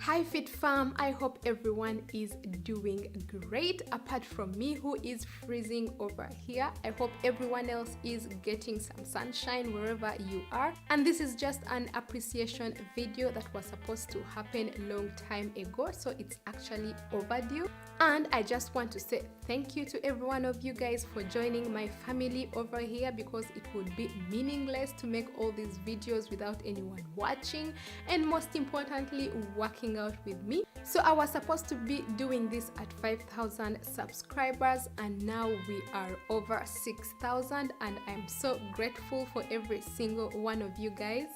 Hi Fit Fam, I hope everyone is doing great apart from me who is freezing over here. I hope everyone else is getting some sunshine wherever you are. And this is just an appreciation video that was supposed to happen a long time ago, so it's actually overdue. And I just want to say thank you to every one of you guys for joining my family over here, because it would be meaningless to make all these videos without anyone watching and most importantly working out with me. So I was supposed to be doing this at 5,000 subscribers and now we are over 6,000, and I'm so grateful for every single one of you guys.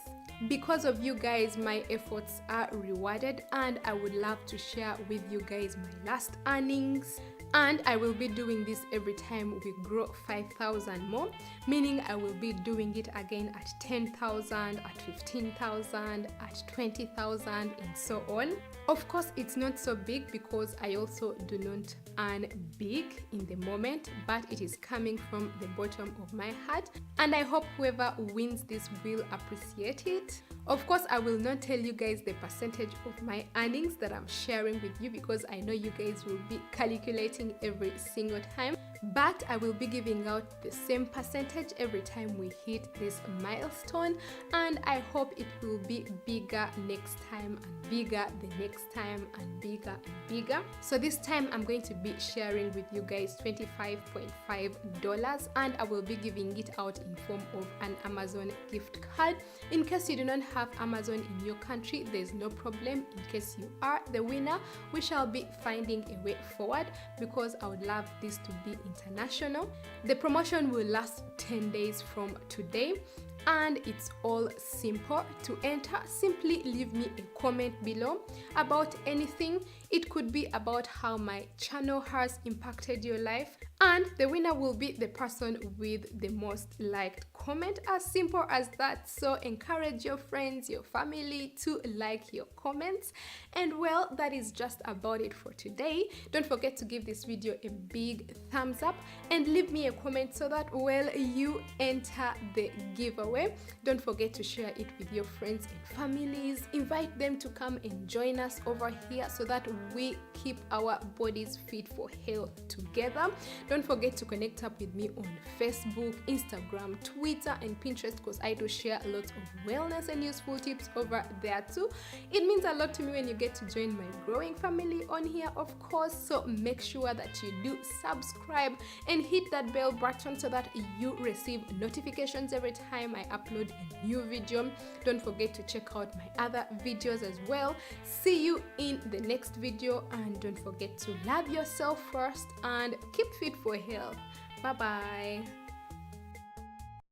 Because of you guys, my efforts are rewarded, and I would love to share with you guys my last earnings. And I will be doing this every time we grow 5,000 more, meaning I will be doing it again at 10,000, at 15,000, at 20,000, and so on. Of course, it's not so big because I also do not earn big in the moment, but it is coming from the bottom of my heart, and I hope whoever wins this will appreciate it. Of course, I will not tell you guys the percentage of my earnings that I'm sharing with you, because I know you guys will be calculating every single time, but I will be giving out the same percentage every time we hit this milestone, and I hope it will be bigger next time and bigger the next time and bigger and bigger. So this time I'm going to be sharing with you guys $25.5, and I will be giving it out in form of an Amazon gift card. In case you do not have Amazon in your country, there's no problem. In case you are the winner, we shall be finding a way forward, because I would love this to be international. The promotion will last 10 days from today, and it's all simple. To enter, simply leave me a comment below about anything. It could be about how my channel has impacted your life, and the winner will be the person with the most liked comment. As simple as that. So encourage your friends, your family to like your comments. And well, that is just about it for today. Don't forget to give this video a big thumbs up and leave me a comment so that well you enter the giveaway. Don't forget to share it with your friends and families. Invite them to come and join us over here so that we keep our bodies fit for health together. Don't forget to connect up with me on Facebook, Instagram, Twitter, and Pinterest, because I do share lots of wellness and useful tips over there too. It means a lot to me when you get to join my growing family on here, of course. So make sure that you do subscribe and hit that bell button so that you receive notifications every time I upload a new video. Don't forget to check out my other videos as well. See you in the next video, and don't forget to love yourself first and keep fit for health. Bye bye.